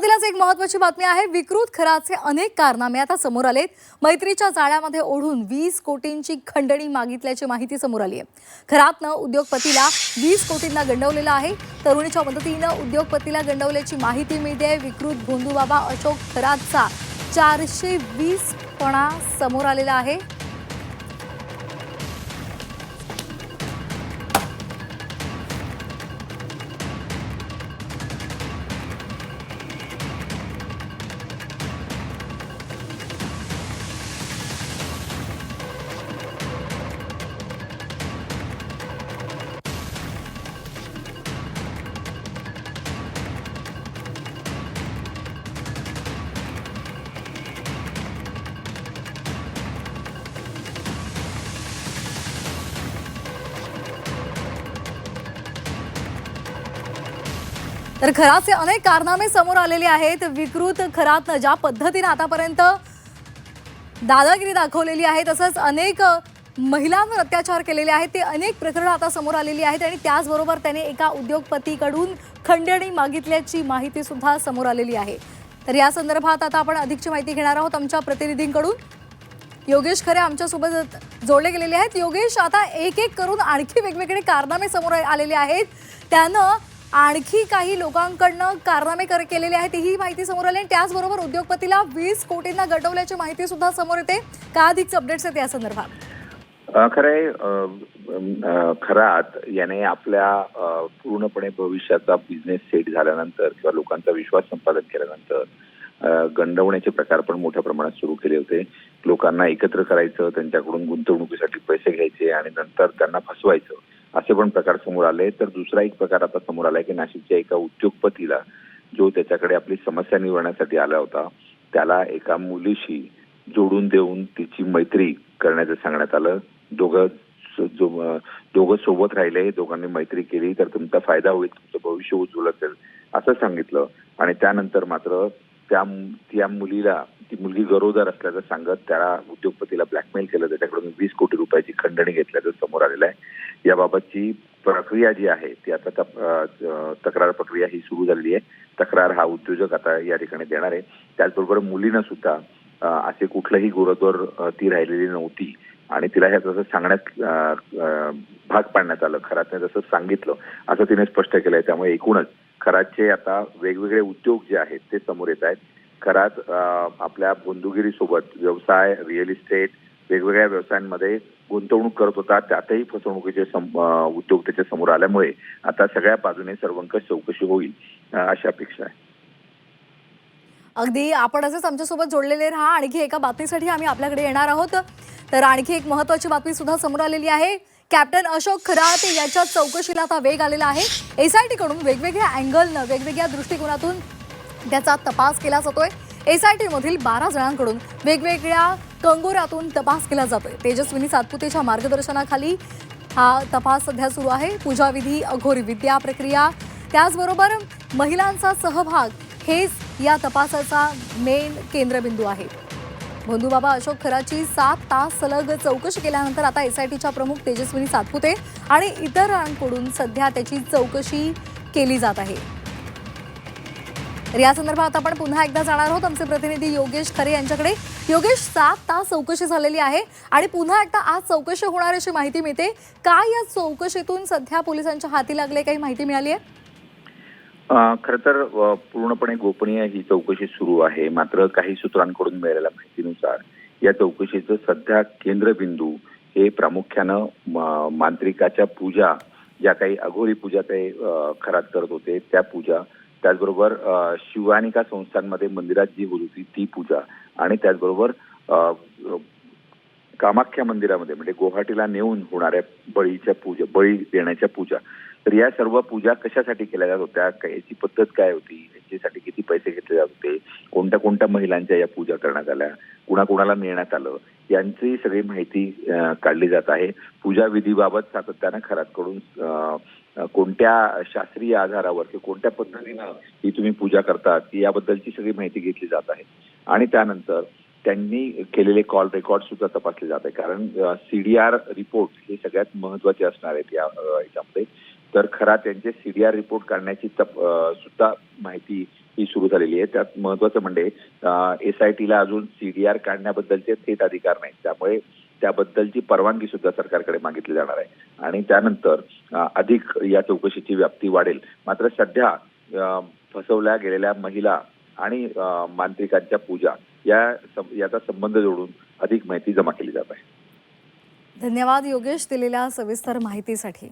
सुरुवातीलाच एक महत्त्वाची बातमी आहे। विकृत खराचे अनेक कारनामे आता समोर आलेत। मैत्रीच्या जाळ्यामध्ये ओढून 20 कोटींची खंडणी मागितल्याची माहिती समोर आली आहे। खरातनं उद्योगपतीला 20 कोटींना गंडवलेलं आहे। तरुणीच्या मदतीनं उद्योगपतीला गंडवल्याची माहिती मिळते। विकृत भोंदूबाबा अशोक खरातचा 420 पणा समोर आलेला आहे। तर खराचे अनेक कारनामे समोर आलेले आहेत। विकृत खरातनं ज्या पद्धतीने आतापर्यंत दादागिरी दाखवलेली आहे, तसंच अनेक महिलांवर अत्याचार केलेले आहेत, ते अनेक प्रकरणं आता समोर आलेली आहेत आणि त्याचबरोबर त्याने एका उद्योगपतीकडून खंडणी मागितल्याची माहिती सुद्धा समोर आलेली आहे। तर या संदर्भात आता आपण अधिकची माहिती घेणार आहोत आमच्या प्रतिनिधींकडून। योगेश खरे आमच्यासोबत जोडले गेलेले आहेत। योगेश, आता एक एक करून आणखी वेगवेगळे कारनामे समोर आलेले आहेत, त्यानं आणखी काही लोकांकडनं कारनामे केलेले आहेत ही माहिती समोर आली आणि त्याचबरोबर उद्योगपतीला 20 कोटींना गंडवल्याची माहिती सुद्धा समोर येते। का अधिक अपडेट्स आहेत या संदर्भात? खरंय, खरात याने आपल्या पूर्णपणे भविष्याचा बिझनेस सेट झाल्यानंतर किंवा लोकांचा विश्वास संपादन केल्यानंतर गंडवण्याचे प्रकार पण मोठ्या प्रमाणात सुरू केले होते। लोकांना एकत्र करायचं, त्यांच्याकडून गुंतवणुकीसाठी पैसे घ्यायचे आणि नंतर त्यांना फसवायचं, असे पण प्रकार समोर आले। तर दुसरा एक प्रकार आता समोर आलाय की नाशिकच्या एका उद्योगपतीला, जो त्याच्याकडे आपली समस्या निवारण्यासाठी आला होता, त्याला एका मुलीशी जोडून देऊन तिची मैत्री करण्याचं सांगण्यात आलं। दोघं सोबत राहिले, दोघांनी मैत्री केली तर तुमचा फायदा होईल, तुमचं भविष्य उज्ज्वल असेल असं सांगितलं आणि त्यानंतर मात्र त्या मुलीला, ती मुलगी गरोदर असल्याचं सांगत त्याला उद्योगपतीला ब्लॅकमेल केलं, त्याच्याकडून 20 कोटी रुपयाची खंडणी घेतल्याचं समोर आलेलं आहे। याबाबतची प्रक्रिया जी आहे ती आता तक्रार प्रक्रिया ही सुरू झालेली आहे। तक्रार हा उद्योजक आता या ठिकाणी देणार आहे। त्याचबरोबर मुलीनं सुद्धा असे कुठलंही गरोदर ती राहिलेली नव्हती आणि तिला हे तसं सांगण्यात भाग पाडण्यात आलं, खरातने जसं सांगितलं असं तिने स्पष्ट केलंय। त्यामुळे एकूणच खरातचे आता वेगवेगळे उद्योग जे आहेत ते समोर येत आहेत। खरात आपल्या बंधुगिरीसोबत व्यवसाय, रिअल इस्टेट, वेगवेगळ्या व्यवसायांमध्ये गुंतवणूक करत होता, त्यातही फसवणुकीचे उद्योग त्याच्या समोर आल्यामुळे आता सगळ्या बाजूने सर्वंकष चौकशी होईल अशी अपेक्षा आहे। अगदी आपण असेच आमच्यासोबत जोडलेले राहा। आणखी एका बातमीसाठी आम्ही आपल्याकडे येणार आहोत। तर आणखी एक महत्त्वाची बातमी सुद्धा समोर आलेली आहे। कॅप्टन अशोक खरात याच्या चौकशीला आता वेग आलेला आहे। एसआयटी कडून वेगवेगळ्या अँगलनं, वेगवेगळ्या दृष्टिकोनातून त्याचा तपास केला जातोय। एसआयटी मधील 12 जणांकडून वेगवेगळ्या कंगोरातून तपास केला जातोय। तेजस्विनी सातपुतेच्या मार्गदर्शनाखाली हा तपास सध्या सुरू आहे। पूजाविधी, अघोरी विद्या प्रक्रिया, त्याचबरोबर महिलांचा सहभाग हेच या तपासाचा मेन केंद्रबिंदू आहे। भोंदूबाबा अशोक खराची 7 तास सलग चौकशी केल्यानंतर आता एसआयटीच्या प्रमुख तेजस्विनी सातपुते आणि इतरांकडून सध्या त्याची चौकशी केली जात आहे। तर या संदर्भात आपण पुन्हा एकदा जाणार आहोत आमचे प्रतिनिधी योगेश खरे यांच्याकडे। योगेश, 7 तास चौकशी झालेली आहे आणि पुन्हा एकदा आज चौकशी होणार अशी माहिती मिळते। काय या चौकशीतून सध्या पोलिसांच्या हाती लागले, काही माहिती मिळाली आहे? खरं तर पूर्णपणे गोपनीय ही चौकशी सुरू आहे। मात्र काही सूत्रांकडून मिळालेल्या माहितीनुसार या चौकशीचं सध्या केंद्रबिंदू हे प्रामुख्यानं मांत्रिकाच्या पूजा, ज्या काही अघोरी पूजा ते खरात करत होते त्या पूजा, त्याचबरोबर शिवानिका संस्थांमध्ये मंदिरात जी होत होती ती पूजा आणि त्याचबरोबर कामाख्या मंदिरामध्ये म्हणजे गुवाहाटीला नेऊन होणाऱ्या बळीच्या पूजा, बळी देण्याच्या पूजा, तर या सर्व पूजा कशासाठी केल्या जात होत्या, याची पद्धत काय होती, याच्यासाठी किती पैसे घेतले जात होते, कोणत्या कोणत्या महिलांच्या या पूजा करण्यात आल्या, कुणाकुणाला नेण्यात आलं, यांची सगळी माहिती काढली जात आहे। पूजा विधीबाबत सातत्यानं खरातकडून कोणत्या शास्त्रीय आधारावर किंवा कोणत्या पद्धतीनं ही तुम्ही पूजा करतात याबद्दलची सगळी माहिती घेतली जात आहे आणि त्यानंतर त्यांनी केलेले कॉल रेकॉर्ड सुद्धा तपासले जात आहे। कारण सीडीआर रिपोर्ट हे सगळ्यात महत्त्वाचे असणार आहेत याच्यामध्ये। तर खरा त्यांचे सीडीआर रिपोर्ट काढण्याची सुद्धा माहिती ही सुरू झालेली आहे. त्यात महत्वाचं म्हणजे SITला अजून CDR काढण्याबद्दलचे थेट अधिकार नाहीत, त्यामुळे त्याबद्दलची परवानगी सुद्धा सरकारकडे मागितली जाणार आहे आणि त्यानंतर अधिक या चौकशीची व्याप्ती वाढेल. मात्र सध्या फसवल्या गेलेल्या महिला आणि मांत्रिकांच्या पूजा याचा संबंध जोडून अधिक माहिती जमा केली जात आहे. धन्यवाद योगेश दिलेल्या सविस्तर माहितीसाठी.